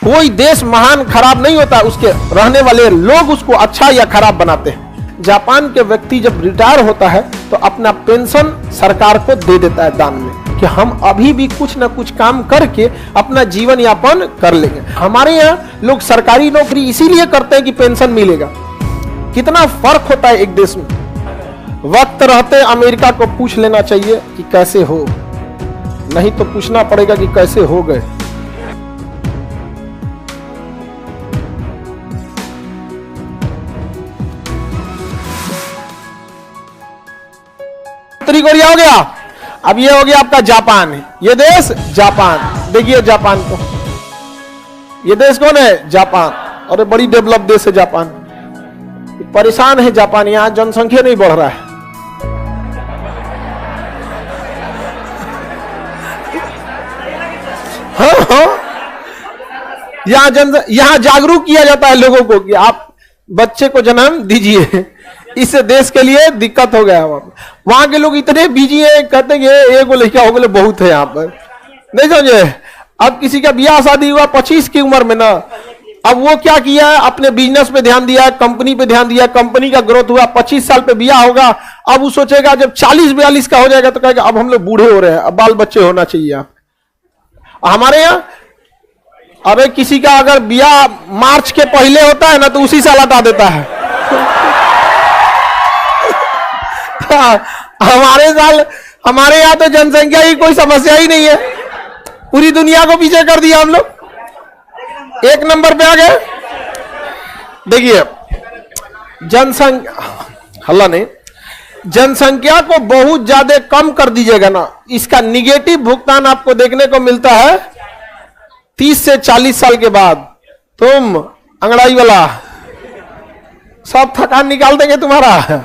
कोई देश महान खराब नहीं होता, उसके रहने वाले लोग उसको अच्छा या खराब बनाते हैं। जापान के व्यक्ति जब रिटायर होता है तो अपना पेंशन सरकार को दे देता है दान में, कि हम अभी भी कुछ ना कुछ काम करके अपना जीवन यापन कर लेंगे। हमारे यहाँ लोग सरकारी नौकरी इसीलिए करते हैं कि पेंशन मिलेगा। कितना फर्क होता है एक देश में। वक्त रहते अमेरिका को पूछ लेना चाहिए कि कैसे हो, नहीं तो पूछना पड़ेगा कि कैसे हो गए। उत्तरी कोरिया हो गया, अब ये हो गया आपका जापान। ये देश जापान, देखिए जापान को, ये देश कौन है? जापान। और बड़ी डेवलप देश है जापान। परेशान है जापान, यहां जनसंख्या नहीं बढ़ रहा है। हाँ, यहां जागरूक किया जाता है लोगों को कि आप बच्चे को जन्म दीजिए, इससे देश के लिए दिक्कत हो गया। वहां के लोग इतने बिजी हैं, कहते हैं एक लड़का हो गए बहुत है यहाँ पर, नहीं समझे। अब किसी का ब्याह शादी हुआ 25 की उम्र में ना, अब वो क्या किया है, अपने बिजनेस पे ध्यान दिया, कंपनी पे ध्यान दिया, कंपनी का ग्रोथ हुआ, 25 साल पे ब्याह होगा। अब वो सोचेगा जब 40-42 का हो जाएगा तो कहेगा अब हम लोग बूढ़े हो रहे हैं, अब बाल बच्चे होना चाहिए। आप हमारे यहाँ अबे किसी का अगर ब्याह मार्च के पहले होता है ना तो उसी साल हटा देता है। हमारे यहाँ तो जनसंख्या की कोई समस्या ही नहीं है, पूरी दुनिया को पीछे कर दिया हम लोग, एक नंबर पे आ गए। देखिए जनसंख्या, हल्ला नहीं, जनसंख्या को बहुत ज्यादा कम कर दीजिएगा ना, इसका निगेटिव भुगतान आपको देखने को मिलता है 30 से 40 साल के बाद। तुम अंगड़ाई वाला सब थकान निकाल देंगे तुम्हारा।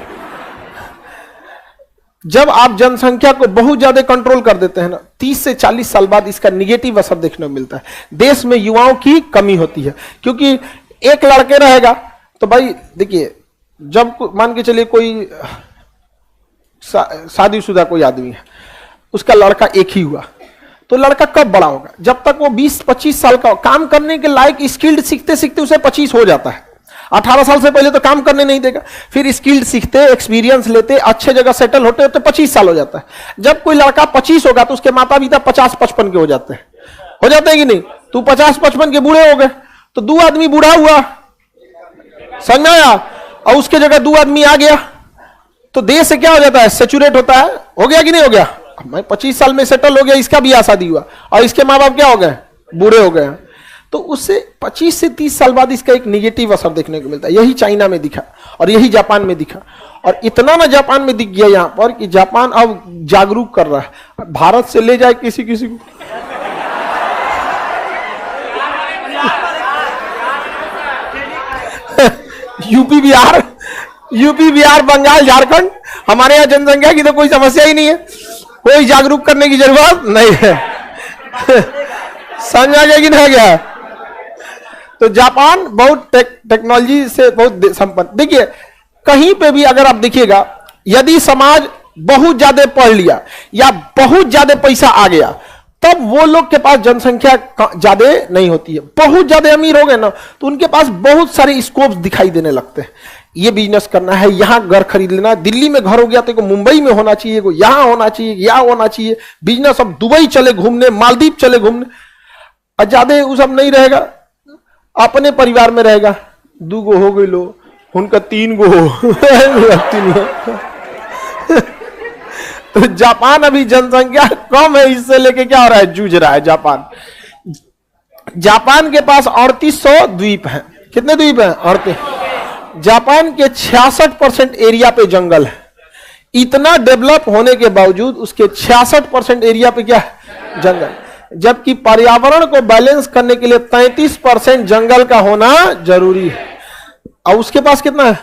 जब आप जनसंख्या को बहुत ज्यादा कंट्रोल कर देते हैं ना, 30 से 40 साल बाद इसका निगेटिव असर देखने को मिलता है। देश में युवाओं की कमी होती है, क्योंकि एक लड़के रहेगा तो भाई देखिए, जब मान के चलिए कोई शादीशुदा कोई आदमी है, उसका लड़का एक ही हुआ, तो लड़का कब बड़ा होगा? जब तक वो 20-25 साल का काम करने के लायक स्किल्ड सीखते सीखते उसे 25 हो जाता है। 18 साल से पहले तो काम करने नहीं देगा, फिर स्किल्ड सीखते, एक्सपीरियंस लेते, अच्छे जगह सेटल होते होते 25 साल हो जाता है। जब कोई लड़का 25 होगा तो उसके माता पिता 50-55 के हो जाते हैं कि नहीं? तू 50-55 के बूढ़े हो गए तो 2 आदमी बूढ़ा हुआ, समझ में आया? और उसके जगह 2 आदमी आ गया तो देश से क्या हो जाता है? सेचुरेट होता है। हो गया कि नहीं हो गया? मैं 25 साल में सेटल हो गया, इसका भी शादी हुआ और इसके माँ बाप क्या हो गए? बूढ़े हो गए। तो उससे 25 से 30 साल बाद इसका एक निगेटिव असर देखने को मिलता है। यही चाइना में दिखा और यही जापान में दिखा, और इतना ना जापान में दिख गया यहाँ पर कि जापान अब जागरूक कर रहा है। भारत से ले जाए किसी किसी को, यूपी बिहार बंगाल झारखंड, हमारे यहाँ जनसंख्या की तो कोई समस्या ही नहीं है, कोई जागरूक करने की जरूरत नहीं है। समझ आ गया कि नहीं आ गया? तो जापान बहुत टेक्नोलॉजी से बहुत संपन्न। देखिए कहीं पे भी अगर आप देखिएगा, यदि समाज बहुत ज्यादा पढ़ लिया या बहुत ज्यादा पैसा आ गया, तब वो लोग के पास जनसंख्या ज्यादा नहीं होती है। बहुत ज्यादा अमीर हो गए ना तो उनके पास बहुत सारे स्कोप दिखाई देने लगते हैं। ये बिजनेस करना है, यहाँ घर खरीद लेना, दिल्ली में घर हो गया तो मुंबई में होना चाहिए, यहाँ होना चाहिए, यहाँ होना चाहिए बिजनेस। अब दुबई चले घूमने, मालदीव चले घूमने, और ज्यादा वो सब नहीं रहेगा, अपने परिवार में रहेगा। 2 गो हो गई लो, उनका 3 गो तो जापान अभी जनसंख्या कम है, इससे लेके क्या हो रहा है? जूझ रहा है जापान। जापान के पास 3800 द्वीप हैं। कितने द्वीप हैं? 38। जापान के 66% एरिया पे जंगल है। इतना डेवलप होने के बावजूद उसके 66% एरिया पे क्या है? जंगल। जबकि पर्यावरण को बैलेंस करने के लिए 33% जंगल का होना जरूरी है। और उसके पास कितना है?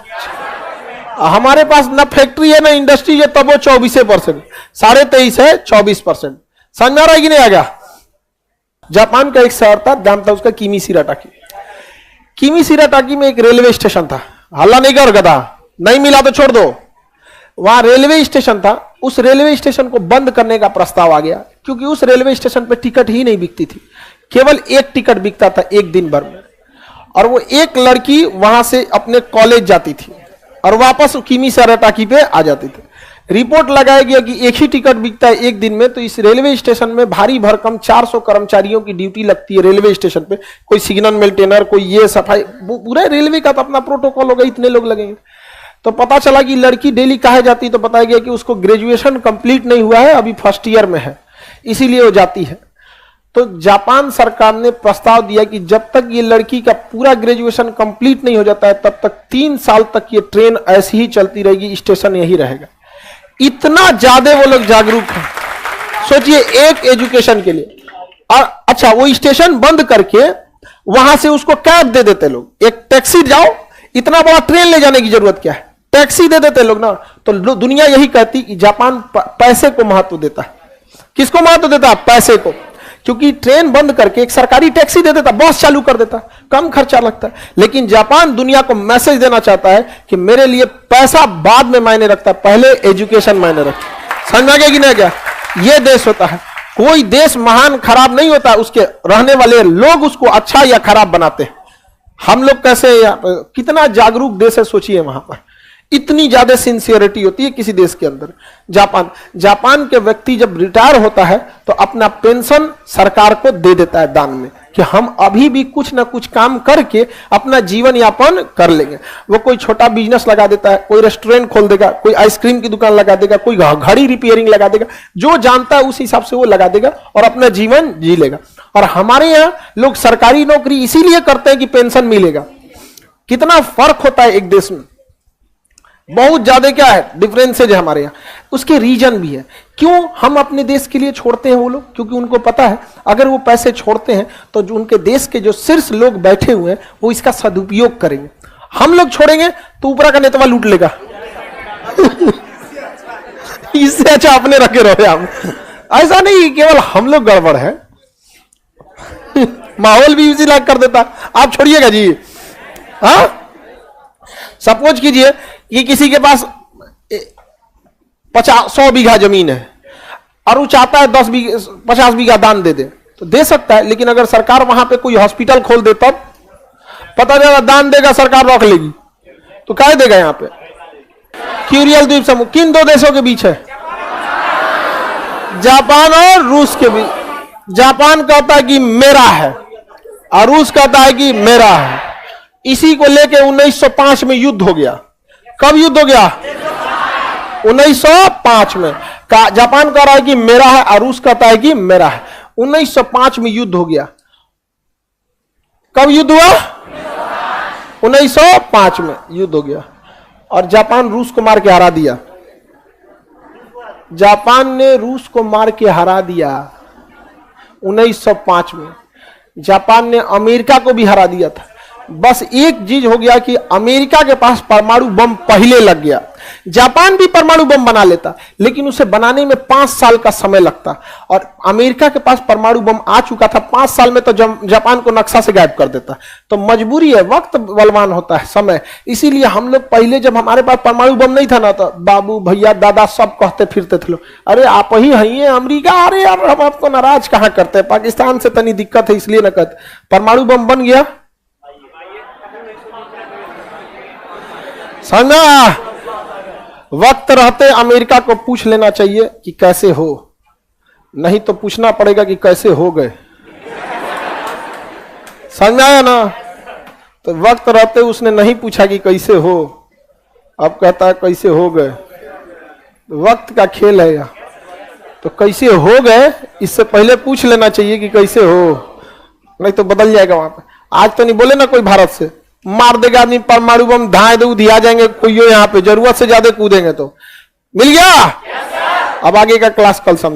हमारे पास ना फैक्ट्री है ना इंडस्ट्री है, तब वो 24%, 23.5 है 24%। समझ में आ रहा है कि नहीं आ गया? जापान का एक शहर था, नाम था उसका किमिशिराटाकी। किमिशिराटाकी में एक रेलवे स्टेशन था। हल्ला नहीं कर था, नहीं मिला तो छोड़ दो। वहां रेलवे स्टेशन था, उस रेलवे स्टेशन को बंद करने का प्रस्ताव आ गया, क्योंकि उस रेलवे स्टेशन पे टिकट ही नहीं बिकती थी। केवल एक टिकट बिकता था एक दिन भर में, और वो एक लड़की वहां से अपने कॉलेज जाती थी और वापस किमी से टाकी पे आ जाती थी। रिपोर्ट लगाया गया कि एक ही टिकट बिकता है एक दिन में, तो इस रेलवे स्टेशन में भारी भरकम 400 कर्मचारियों की ड्यूटी लगती है रेलवे स्टेशन पे, कोई सिग्नल मेंटेनर, कोई ये सफाई, पूरा रेलवे का तो अपना प्रोटोकॉल होगा, इतने लोग लगेंगे। तो पता चला कि लड़की डेली काहे जाती, तो बताया गया कि उसको ग्रेजुएशन कंप्लीट नहीं हुआ है, अभी फर्स्ट ईयर में है, इसीलिए वो जाती है। तो जापान सरकार ने प्रस्ताव दिया कि जब तक ये लड़की का पूरा ग्रेजुएशन कंप्लीट नहीं हो जाता है तब तक 3 साल तक ये ट्रेन ऐसी ही चलती रहेगी, स्टेशन यही रहेगा। इतना ज्यादा वो लोग जागरूक हैं, सोचिए, एक एजुकेशन के लिए। और अच्छा, वो स्टेशन बंद करके वहां से उसको कैब दे देते लोग, एक टैक्सी जाओ, इतना बड़ा ट्रेन ले जाने की जरूरत क्या है, टैक्सी दे देते लोग ना। तो दुनिया यही कहती कि जापान पैसे को महत्व देता है। किसको महत्व देता है? पैसे को। क्योंकि ट्रेन बंद करके एक सरकारी टैक्सी दे देता, बस चालू कर देता, कम खर्चा लगता है। लेकिन जापान दुनिया को मैसेज देना चाहता है कि मेरे लिए पैसा बाद में मायने रखता है, पहले एजुकेशन मायने रखता है। समझ आ गया कि नहीं? क्या ये देश होता है। कोई देश महान खराब नहीं होता, उसके रहने वाले लोग उसको अच्छा या खराब बनाते हैं। हम लोग कैसे, कितना जागरूक देश है, सोचिए। वहां पर इतनी ज्यादा सिंसियरिटी होती है किसी देश के अंदर। जापान के व्यक्ति जब रिटायर होता है तो अपना पेंशन सरकार को दे देता है दान में, कि हम अभी भी कुछ ना कुछ काम करके अपना जीवन यापन कर लेंगे। वो कोई छोटा बिजनेस लगा देता है, कोई रेस्टोरेंट खोल देगा, कोई आइसक्रीम की दुकान लगा देगा, कोई घड़ी रिपेयरिंग लगा देगा, जो जानता है उस हिसाब से वो लगा देगा और अपना जीवन जी लेगा। और हमारे यहाँ लोग सरकारी नौकरी इसीलिए करते हैं कि पेंशन मिलेगा। कितना फर्क होता है एक देश में, बहुत ज्यादा क्या है डिफरेंसेज है हमारे यहाँ। उसके रीजन भी है क्यों हम अपने देश के लिए छोड़ते हैं वो लोग, क्योंकि उनको पता है अगर वो पैसे छोड़ते हैं तो जो उनके देश के जो शीर्ष लोग बैठे हुए हैं वो इसका सदुपयोग करेंगे। हम लोग छोड़ेंगे तो ऊपरा का नेतवा लूट लेगा। इससे अच्छा अपने रखे रहो आप। ऐसा नहीं केवल हम लोग गड़बड़ है, माहौल भी इसी लायक कर देता। आप छोड़िएगा जी। हाँ, सपोज कीजिए कि किसी के पास 100 बीघा जमीन है और वो चाहता है 50 बीघा दान दे दे, तो दे सकता है। लेकिन अगर सरकार वहां पे कोई हॉस्पिटल खोल दे तब पता चला दान देगा सरकार रख लेगी, तो क्या देगा? यहां पे क्यूरियल द्वीप समूह किन दो देशों के बीच है? जापान और रूस के बीच। जापान कहता है कि मेरा है और रूस कहता है कि मेरा है। इसी को लेके 1905 में युद्ध हो गया। कब युद्ध हो गया? 1905 में। जापान कह रहा है कि मेरा है और रूस कहता है कि मेरा है। 1905 में युद्ध हो गया। कब युद्ध हुआ? 1905 में युद्ध हो गया और जापान रूस को मार के हरा दिया। जापान ने रूस को मार के हरा दिया 1905 में। जापान ने अमेरिका को भी हरा दिया था। बस एक चीज हो गया कि अमेरिका के पास परमाणु बम पहले लग गया। जापान भी परमाणु बम बना लेता, लेकिन उसे बनाने में 5 साल का समय लगता, और अमेरिका के पास परमाणु बम आ चुका था। 5 साल में तो जापान को नक्शा से गायब कर देता। तो मजबूरी है, वक्त बलवान होता है, समय। इसीलिए हम लोग पहले जब हमारे पास परमाणु बम नहीं था ना, तो बाबू भैया दादा सब कहते फिरते थे लोग, अरे आप ही हैं अमेरिका, अरे यार हम आपको नाराज कहां करते हैं, पाकिस्तान से तनी दिक्कत है इसलिए ना कहते। परमाणु बम बन गया, समझा? वक्त रहते अमेरिका को पूछ लेना चाहिए कि कैसे हो, नहीं तो पूछना पड़ेगा कि कैसे हो गए। समझ आया ना? तो वक्त रहते उसने नहीं पूछा कि कैसे हो, अब कहता है कैसे हो गए। तो वक्त का खेल है यह। तो कैसे हो गए इससे पहले पूछ लेना चाहिए कि कैसे हो, नहीं तो बदल जाएगा वहां पे। आज तो नहीं बोले ना कोई भारत से मार देगा आदमी परमाणु बम, धाए दे दिया जाएंगे कोई यहाँ पे, जरूरत से ज्यादा कूदेंगे तो। मिल गया? अब आगे का क्लास कल समझे।